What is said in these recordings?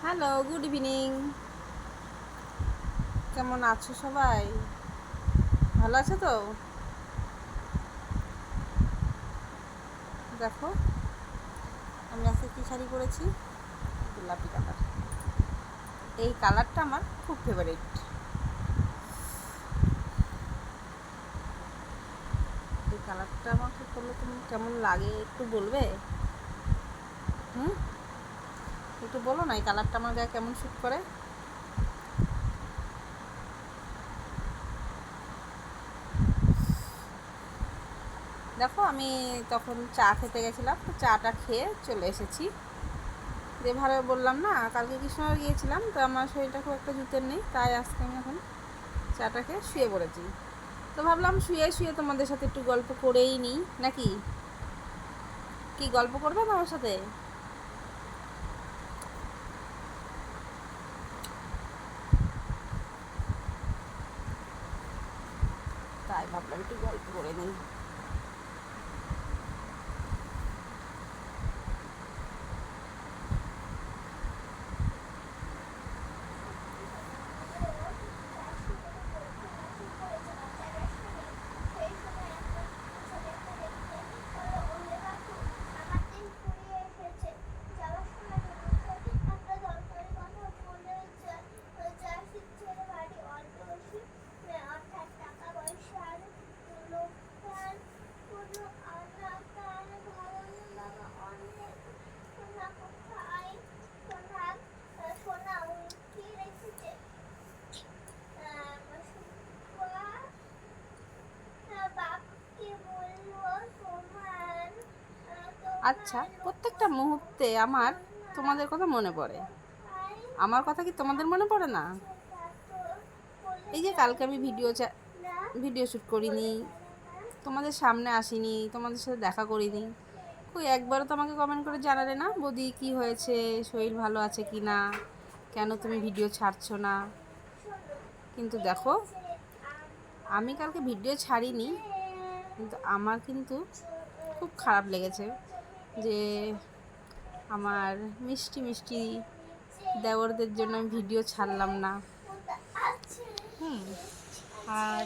Hello, good evening. কেমন আছো সবাই? ভালো আছো তো? দেখো, আমি আজকে কী শাড়ি পরেছি, গোলাপি কালার। এই কালারটা আমার খুব ফেভারিট। এই কালারটা আমাকে পরলে তুমি কেমন লাগে একটু বলবে? হুম, একটু বলো না, এই কালারটা আমার গায়ে কেমন শ্যুট করে। দেখো, আমি তখন চা খেতে গেছিলাম, তো চাটা খেয়ে চলে এসেছি। যে ভালো বললাম না, কালকে কৃষ্ণনগর গিয়েছিলাম, তো আমার শরীরটা খুব একটা জুতের নেই, তাই আজকে আমি এখন চাটা খেয়ে শুয়ে পড়েছি। তো ভাবলাম শুয়ে শুয়ে তোমাদের সাথে একটু গল্প করেই নিই নাকি। কি গল্প করবে তোমার সাথে? তাই ভাবলাম একটু গল্প করে নিই। আচ্ছা, প্রত্যেকটা মুহূর্তে আমার তোমাদের কথা মনে পড়ে। আমার কথা কি তোমাদের মনে পড়ে না? এই যে কালকে আমি ভিডিও শ্যুট করিনি, তোমাদের সামনে আসিনি, তোমাদের সাথে দেখা করিনি, কই একবারও তো আমাকে কমেন্ট করে জানালে না, বৌদি কি হয়েছে, শরীর ভালো আছে কি না, কেন তুমি ভিডিও ছাড়ছো না। কিন্তু দেখো, আমি কালকে ভিডিও ছাড়িনি, কিন্তু আমার কিন্তু খুব খারাপ লেগেছে যে আমার মিষ্টি মিষ্টি দেওরদের জন্য আমি ভিডিও ছাড়লাম না। হুম, আর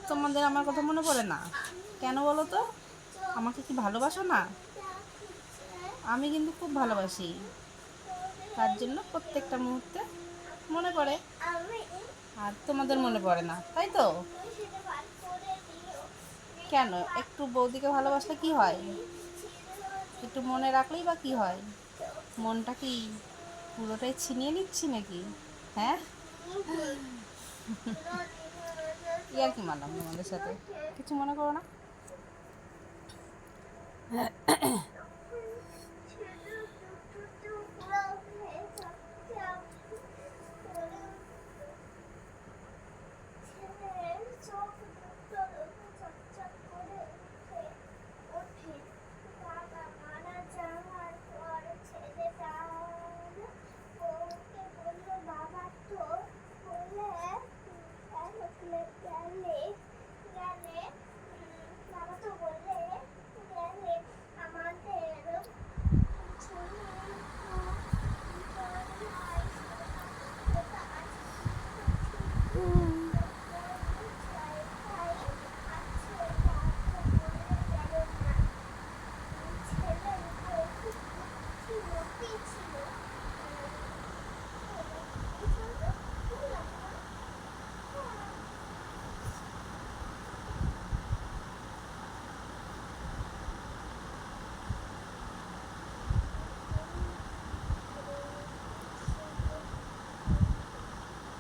তোমাদের আমার কথা মনে পড়ে না কেন বলো তো? আমাকে কি ভালোবাসো না? আমি কিন্তু খুব ভালোবাসি, তার জন্য প্রত্যেকটা মুহূর্তে মনে পড়ে। আর তোমাদের মনে পড়ে না, তাই তো? কেন? একটু বৌদিকে ভালোবাসলে কি হয়? একটু মনে রাখলেই বা কি হয়? মনটা কি পুরোটাই ছিনিয়ে নিচ্ছি নাকি? হ্যাঁ, আর কি মানলাম তোমাদের সাথে, কিছু মনে করো না।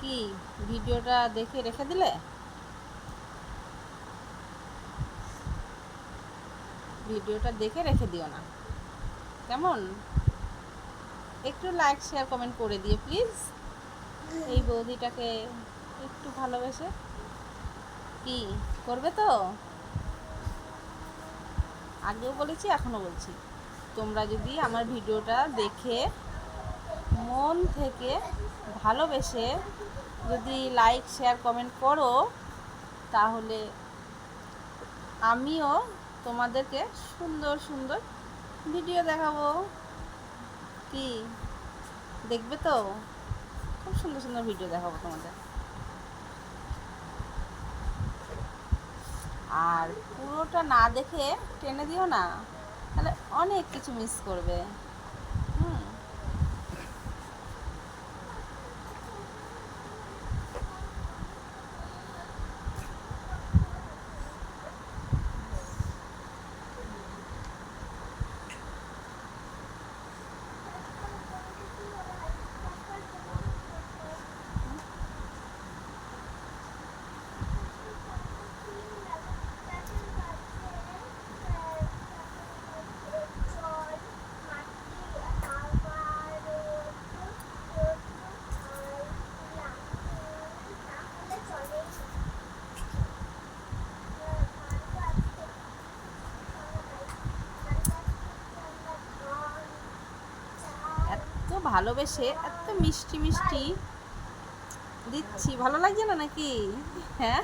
কি, ভিডিওটা দেখে রেখে দিলে? ভিডিওটা দেখে রেখে দিও না, কেমন? একটু লাইক শেয়ার কমেন্ট করে দিও প্লিজ, এই বৌদিটাকে একটু ভালোবেসে। কি করবে তো? আগেও বলেছি, এখনও বলছি, তোমরা যদি আমার ভিডিওটা দেখে মন থেকে ভালোবেসে যদি লাইক শেয়ার কমেন্ট করো, তাহলে আমিও তোমাদেরকে সুন্দর সুন্দর ভিডিও দেখাবো। কি দেখবে তো? খুব সুন্দর সুন্দর ভিডিও দেখাবো তোমাদের। আর পুরোটা না দেখে টেনে দিও না, তাহলে অনেক কিছু মিস করবে। হুম। এত ভালোবেসে এত মিষ্টি মিষ্টি দিচ্ছি, ভালো লাগছে না নাকি? হ্যাঁ।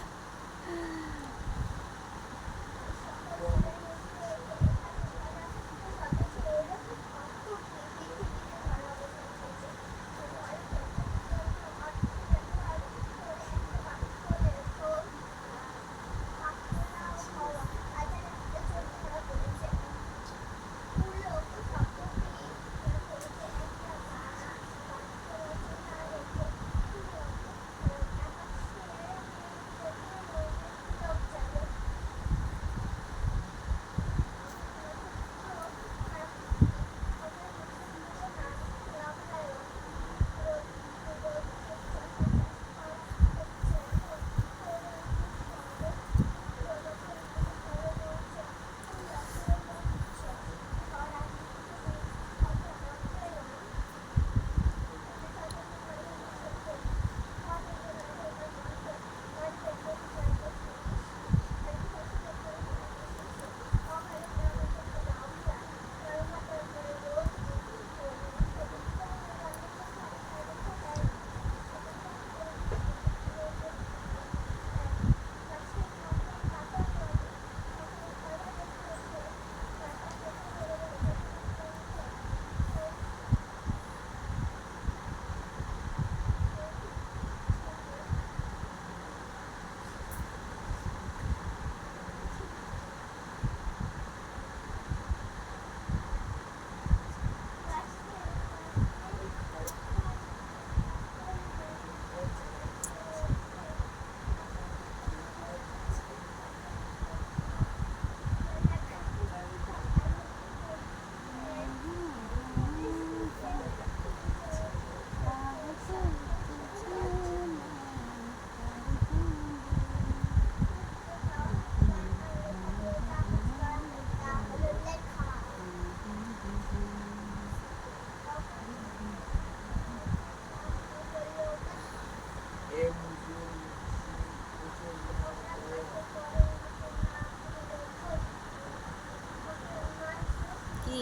কি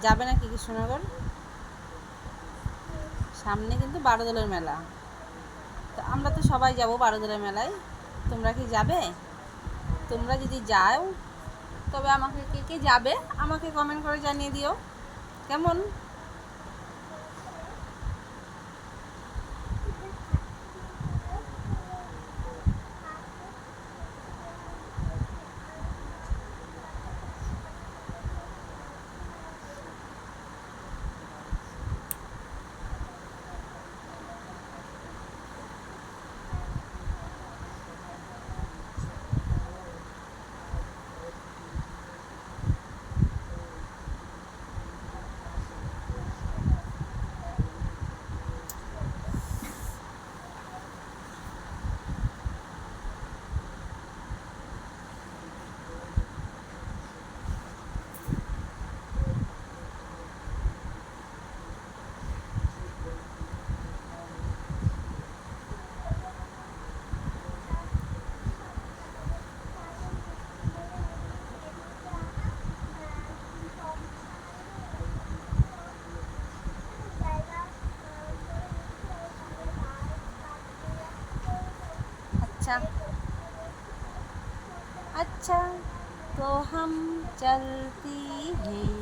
যাবে নাকি কৃষ্ণনগর? সামনে কিন্তু বারোদলের মেলা, তো আমরা তো সবাই যাব বারোদলের মেলায়। তোমরা কি যাবে? তোমরা যদি যাও তবে আমাকে কে কে যাবে আমাকে কমেন্ট করে জানিয়ে দিও, কেমন? अच्छा अच्छा, तो हम चलती हैं।